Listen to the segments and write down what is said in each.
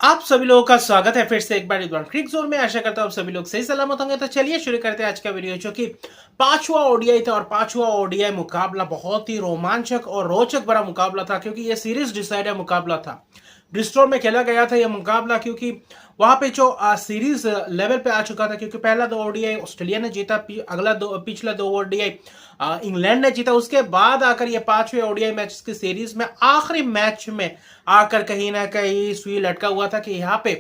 आप सभी लोगों का स्वागत है फिर से एक बार इधर क्रिक जोन में। आशा करता हूँ आप सभी लोग सही सलामत होंगे। तो चलिए शुरू करते हैं आज का वीडियो, जो कि पांचवा ओडीआई था और पांचवा ओडीआई मुकाबला बहुत ही रोमांचक और रोचक बड़ा मुकाबला था, क्योंकि ये सीरीज डिसाइडर मुकाबला था। ब्रिस्टोल में खेला गया था यह मुकाबला, क्योंकि वहां पे जो सीरीज लेवल पे आ चुका था, क्योंकि पहला दो ओडीआई ऑस्ट्रेलिया ने जीता, अगला दो पिछला दो ओडीआई इंग्लैंड ने जीता। उसके बाद आकर ये पांचवें ओडीआई मैच की सीरीज में आखिरी मैच में आकर कहीं ना कहीं सुई लटका हुआ था कि यहाँ पे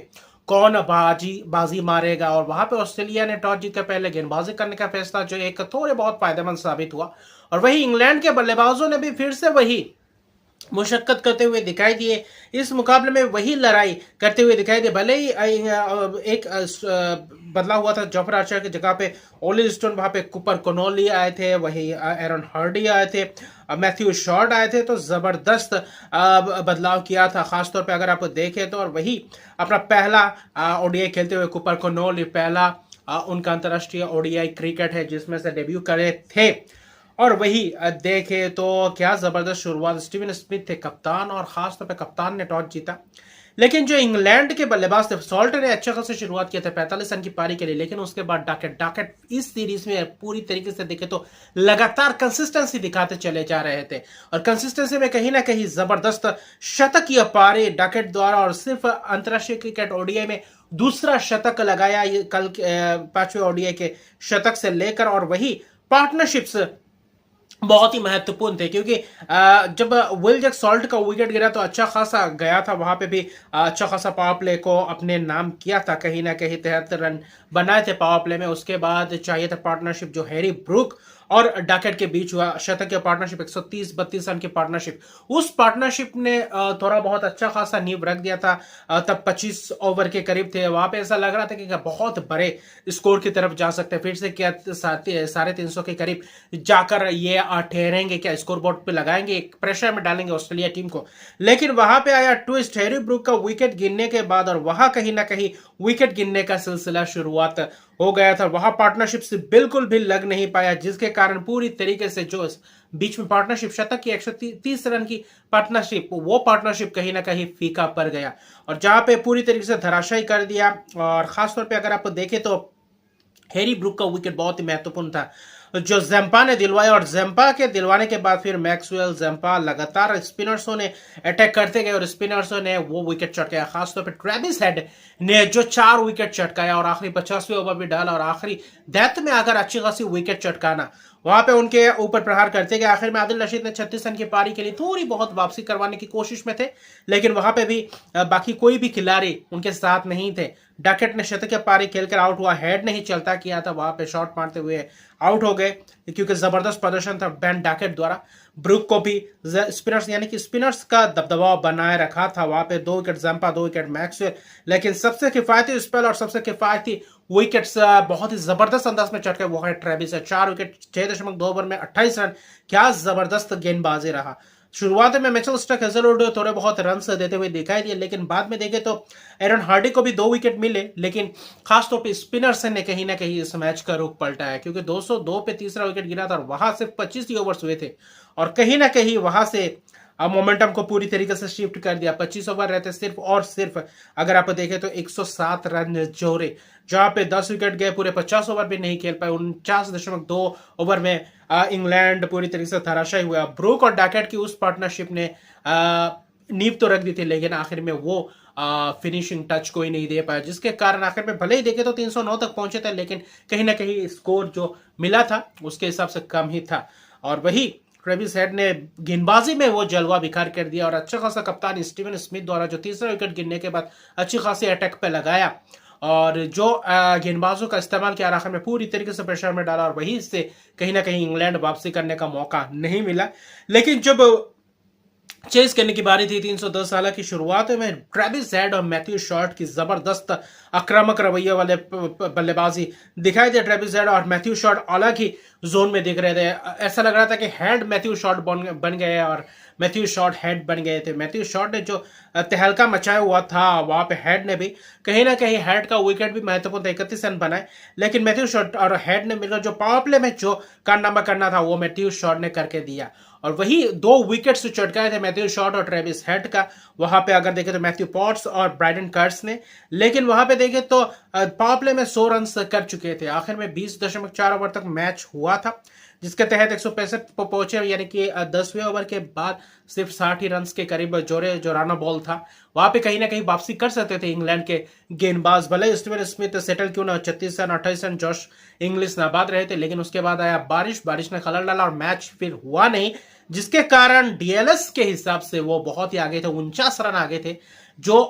कौन बाजी मारेगा। और वहां पे ऑस्ट्रेलिया ने टॉस जीतकर पहले गेंदबाजी करने का फैसला, जो एक थोड़े बहुत फायदेमंद साबित हुआ। और वही इंग्लैंड के बल्लेबाजों ने भी फिर से वही मुशक्कत करते हुए दिखाई दिए, इस मुकाबले में वही लड़ाई करते हुए दिखाई दिए। भले ही एक बदला हुआ था, जॉफर आर्चर की जगह पे ओली स्टोन, वहां पे कूपर कोनोली आए थे, वही एरन हार्डी आए थे, मैथ्यू शॉर्ट आए थे। तो जबरदस्त बदलाव किया था, खासतौर पे अगर आप देखें तो। और वही अपना पहला ओडीआई खेलते हुए कूपर कोनोली, पहला उनका अंतर्राष्ट्रीय ओडीआई क्रिकेट है जिसमें से डेब्यू करे थे। और वही देखे तो क्या जबरदस्त शुरुआत, स्टीवन स्मिथ थे कप्तान, और खासतौर पे कप्तान ने टॉस जीता। लेकिन जो इंग्लैंड के बल्लेबाज थे, सॉल्ट ने अच्छे खासे शुरुआत किया था 45 रन की पारी के लिए, लेकिन उसके बाद डाकेट डाकेट इस सीरीज में पूरी तरीके से देखे तो लगातार कंसिस्टेंसी दिखाते चले जा रहे थे। और कंसिस्टेंसी में कहीं ना कहीं जबरदस्त शतकीय पारी डाकेट द्वारा, और सिर्फ अंतर्राष्ट्रीय क्रिकेट ओडीआई में दूसरा शतक लगाया कल पांचवें ओडीआई के शतक से लेकर। और वही पार्टनरशिप्स बहुत ही महत्वपूर्ण थे, क्योंकि जब विल जैक सॉल्ट का विकेट गिरा तो अच्छा खासा गया था, वहां पे भी अच्छा खासा पावर प्ले को अपने नाम किया था, कहीं ना कहीं 73 रन बनाए थे पावर प्ले में। उसके बाद चाहिए था पार्टनरशिप, जो हैरी ब्रूक और डाकेट के बीच हुआ शतकीय पार्टनरशिप, 130-32 रन की पार्टनरशिप। उस पार्टनरशिप ने थोड़ा बहुत अच्छा खासा नींव रख दिया था। तब 25 ओवर के करीब थे, वहां पे ऐसा लग रहा था कि बहुत बड़े स्कोर की तरफ जा सकते हैं, फिर से क्या 350 के करीब जाकर ये ठहरेंगे, क्या स्कोर बोर्ड पे लगाएंगे, एक प्रेशर में डालेंगे ऑस्ट्रेलिया टीम को। लेकिन वहां पे आया ट्विस्ट, हैरी ब्रूक का विकेट गिरने के बाद, और वहां कहीं ना कहीं विकेट गिरने का सिलसिला शुरुआत हो गया था। वहां पार्टनरशिप से बिल्कुल भी लग नहीं पाया, जिसके कारण पूरी तरीके से जो बीच में पार्टनरशिप शतक की 130 रन की पार्टनरशिप, वो पार्टनरशिप कहीं ना कहीं फीका पड़ गया, और जहां पे पूरी तरीके से धराशायी कर दिया। और खासतौर पे अगर आप देखें तो हैरी ब्रूक का विकेट बहुत ही महत्वपूर्ण था, जो जेम्पा ने दिलवाया। और जेम्पा के दिलवाने के बाद फिर मैक्सवेल, जेम्पा लगातार स्पिनर्सों ने अटैक करते गए, और स्पिनर्सों ने वो विकेट चटकाया। खासतौर पर ट्रेविस हेड ने जो 4 विकेट चटकाया, और आखिरी 50वें ओवर भी डाला, और आखिरी डेथ में अगर अच्छी खासी विकेट चटकाना, वहां पे उनके ऊपर प्रहार करते गए। आखिर में आदिल रशीद ने 36 रन की पारी के लिए थोड़ी बहुत वापसी करवाने की कोशिश में थे, लेकिन वहां पे भी बाकी कोई भी खिलाड़ी उनके साथ नहीं थे। डकेट ने शतकीय पारी खेलकर आउट हुआ, हेड नहीं चलता किया था, वहां पे शॉट मारते हुए आउट हो गए, क्योंकि जबरदस्त प्रदर्शन था बेन डकेट द्वारा। ब्रूक को भी स्पिनर्स, यानी कि स्पिनर्स का दबदबा बनाए रखा था। वहां पे 2 विकेट जंपा, 2 विकेट मैक्सवेल, लेकिन सबसे किफायती स्पेल और सबसे किफायती विकेट्स बहुत ही जबरदस्त अंदाज में चटके वो है ट्रेविस है। 4 विकेट 6.2 ओवर में 28 रन, क्या जबरदस्त गेंदबाजी रहा। शुरुआत में मिचेल स्टार्क, हेजलवुड थोड़े बहुत रन देते हुए दिखाई दिए, लेकिन बाद में देखे तो एरन हार्डी को भी 2 विकेट मिले। लेकिन खासतौर पे स्पिनर्स ने कहीं ना कहीं इस मैच का रुख पलटाया, क्योंकि 202 पे तीसरा विकेट गिरा था, और वहां सिर्फ 25 ही ओवर्स हुए थे, और कहीं ना कहीं वहां से मोमेंटम को पूरी तरीके से शिफ्ट कर दिया। 25 ओवर रहते सिर्फ और सिर्फ, अगर आप देखें तो 107 रन जोड़े, जहां पे 10 विकेट गए, पूरे 50 ओवर भी नहीं खेल पाए। 49.2 ओवर में इंग्लैंड पूरी तरीके से धराशायी हुआ। ब्रूक और डैकेट की उस पार्टनरशिप ने नींव तो रख दी थी, लेकिन आखिर में वो फिनिशिंग टच कोई नहीं दे पाया, जिसके कारण आखिर में भले ही देखे तो 309 तक पहुंचे थे, लेकिन कहीं ना कहीं स्कोर जो मिला था उसके हिसाब से कम ही था। और वही ट्रेविस हेड ने गेंदबाजी में वो जलवा बिखार कर दिया, और अच्छा खासा कप्तान स्टीवन स्मिथ द्वारा जो तीसरा विकेट गिरने के बाद अच्छी खासी अटैक पे लगाया, और जो गेंदबाजों का इस्तेमाल किया, आखिर में पूरी तरीके से प्रेशर में डाला, और वही से कहीं ना कहीं इंग्लैंड वापसी करने का मौका नहीं मिला। लेकिन जब चेस करने की बारी थी 310, हालांकि शुरुआत में ट्रेविस हेड और मैथ्यू शॉर्ट की जबरदस्त आक्रामक रवैये वाले बल्लेबाजी दिखाई दे। ट्रेविस हेड और मैथ्यू शॉर्ट अलग ही जोन में दिख रहे थे, ऐसा लग रहा था कि हेड मैथ्यू शॉर्ट बन गए और मैथ्यू शॉर्ट हेड बन गए थे। मैथ्यू शॉर्ट ने जो तहलका मचाया हुआ था, वहां पे हेड ने भी कहीं ना कहीं, हेड का विकेट भी महत्वपूर्ण था, 31 रन बनाए, लेकिन मैथ्यू शॉर्ट और हेड ने मिलकर जो पावर प्ले में जो कारनामा करना था वो मैथ्यू शॉर्ट ने करके दिया। और वही 2 विकेट्स चटकाए थे मैथ्यू शॉट और ट्रेविस हेड का। वहां पे अगर देखें तो मैथ्यू पॉट्स और ब्राइडन कर्ट्स ने, लेकिन वहां पे देखें तो पावर प्ले में 100 रन कर चुके थे। आखिर में 20.4 ओवर तक मैच हुआ था, जिसके तहत 165 पर पहुंचे, यानी कि 10वें ओवर के बाद सिर्फ 60 ही रन के करीब जो राना बॉल था, वहां पे कहीं ना कहीं वापसी कर सकते थे इंग्लैंड के गेंदबाज। भले स्टीवन स्मिथ सेटल क्यों ना 36 रन 28 रन जॉश इंग्लिश नाबाद रहे थे, लेकिन उसके बाद आया बारिश ने खलल डाला और मैच फिर हुआ नहीं, जिसके कारण डीएलएस के हिसाब से वो बहुत ही आगे थे, 49 रन आगे थे। जो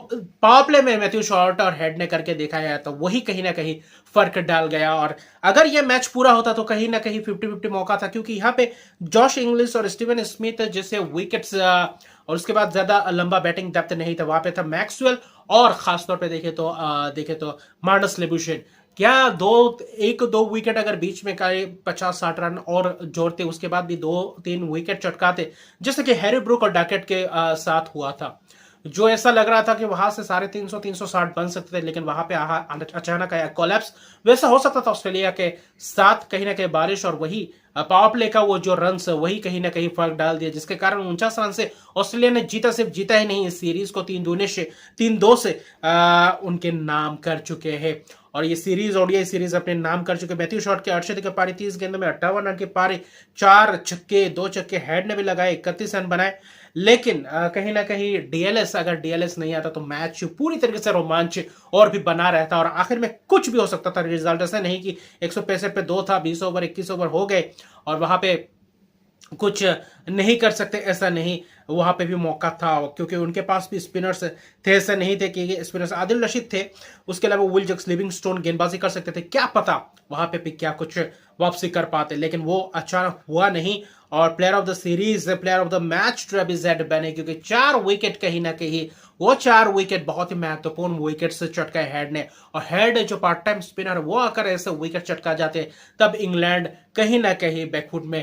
पावर प्ले में मैथ्यू शॉर्ट और हेड ने करके देखा गया तो वही कहीं ना कहीं फर्क डाल गया। और अगर यह मैच पूरा होता तो कहीं ना कहीं 50-50 मौका था, क्योंकि यहाँ पे जॉश इंग्लिश और स्टीवन स्मिथ जैसे विकेट्स और उसके बाद ज्यादा लंबा बैटिंग डेप्थ नहीं था। वहां पे था मैक्सवेल और खासतौर पे देखे तो मार्नस लेबुशेन। क्या 2 विकेट अगर बीच में 50-60 रन और जोड़ते, उसके बाद भी 2-3 विकेट चटकाते, जैसे कि हैरी ब्रूक और डैकेट के साथ हुआ था, जो ऐसा लग रहा था कि वहां से 350-360 बन सकते थे, लेकिन वहां पे अचानक आया कोलैप्स। वैसा हो सकता था ऑस्ट्रेलिया के साथ, कहीं ना कहीं बारिश और वही पावर प्ले का वो जो रन वही कहीं ना कहीं फर्क डाल दिया, जिसके कारण 49 रन से ऑस्ट्रेलिया ने जीता। सिर्फ जीता ही नहीं, इस सीरीज को 3-2 से उनके नाम कर चुके हैं। और ये सीरीज ओडीआई सीरीज अपने नाम कर चुके। मैथ्यू शॉट के 68 की पारी, 30 गेंदों में 58 रन की पारी, 4 छक्के 2 चक्के हेड ने भी लगाए, 31 रन बनाए। लेकिन कहीं ना कहीं अगर डीएलएस नहीं आता तो मैच पूरी तरीके से रोमांच और भी बना रहता और आखिर में कुछ भी हो सकता था। रिजल्ट ऐसा नहीं कि 165 पे 2 था, 20 ओवर 21 ओवर हो गए और वहां पे कुछ नहीं कर सकते, ऐसा नहीं। वहां पे भी मौका था, क्योंकि उनके पास भी स्पिनर्स थे, ऐसा नहीं थे कि स्पिनर्स आदिल रशीद थे, उसके अलावा विल जक्स, लिविंगस्टोन गेंदबाजी कर सकते थे, क्या पता वहां पे भी क्या कुछ वापसी कर पाते, लेकिन वो अचानक हुआ नहीं। और player of the series, player of the match Travis head बने, क्योंकि 4 विकेट कहीं ना कहीं वो 4 विकेट बहुत ही महत्वपूर्ण विकेट से चटका हेड ने। और हेड जो पार्ट टाइम स्पिनर, वो अगर ऐसे विकेट चटका जाते तब इंग्लैंड कहीं ना कहीं बैकफुट में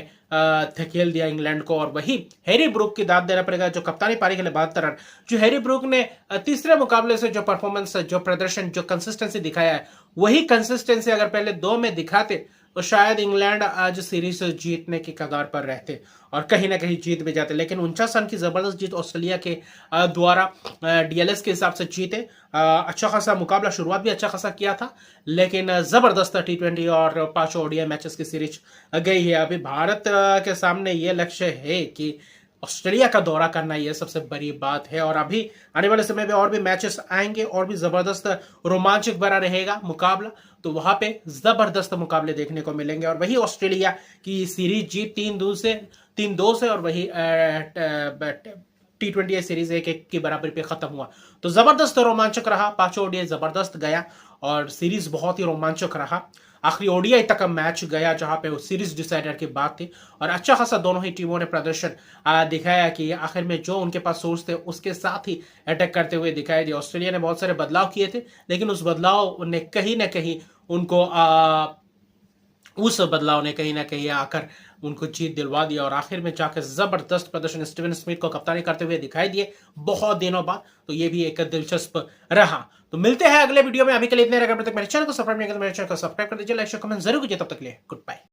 धकेल दिया इंग्लैंड को। और वही हैरी ब्रूक की दाद देना पड़ेगा, जो कप्तानी पारी के लिए 72 रन, जो हैरी ब्रूक ने तीसरे मुकाबले से जो परफॉर्मेंस, जो प्रदर्शन, जो कंसिस्टेंसी दिखाया है, वही कंसिस्टेंसी अगर पहले 2 में दिखाते तो शायद इंग्लैंड आज सीरीज जीतने की कगार पर रहते और कहीं ना कहीं जीत भी जाते। लेकिन 49 रन की जबरदस्त जीत ऑस्ट्रेलिया के द्वारा डीएलएस के हिसाब से जीते। अच्छा खासा मुकाबला, शुरुआत भी अच्छा खासा किया था, लेकिन जबरदस्त T20 और 5 ओडीआई मैचेस की सीरीज गई है। अभी भारत के सामने ये लक्ष्य है कि ऑस्ट्रेलिया का दौरा करना, यह सबसे बड़ी बात है। और अभी आने वाले समय में और भी मैचेस आएंगे और भी जबरदस्त रोमांचक भरा रहेगा मुकाबला, तो वहां पे जबरदस्त मुकाबले देखने को मिलेंगे। और वही ऑस्ट्रेलिया की सीरीज जीत 3-2 से और वही T20 सीरीज 1-1 की बराबरी पे खत्म हुआ। तो जबरदस्त रोमांचक रहा, 5 ओडीआई जबरदस्त गया और सीरीज बहुत ही रोमांचक रहा। आखिरी ओडीआई तक मैच गया, जहां पे सीरीज डिसाइडर की बात थी और अच्छा खासा दोनों ही टीमों ने प्रदर्शन दिखाया कि आखिर में जो उनके पास सोर्स थे उसके साथ ही अटैक करते हुए दिखाई दिया। ऑस्ट्रेलिया ने बहुत सारे बदलाव किए थे, लेकिन उस बदलाव ने कहीं ना कहीं उनको उस बदलाव ने कहीं ना कहीं आकर उनको जीत दिलवा दिया और आखिर में जाकर जबरदस्त प्रदर्शन स्टीवन स्मिथ को कप्तानी करते हुए दिखाई दिए बहुत दिनों बाद। तो ये भी एक दिलचस्प रहा। तो मिलते हैं अगले वीडियो में, अभी के लिए इतने। अगर तक मेरे चैनल को सब्सक्राइब नहीं किया तो मेरे चैनल को सब्सक्राइब कर दीजिए, लाइक शेयर कमेंट जरूर कीजिए। तब तक के लिए गुड बाय।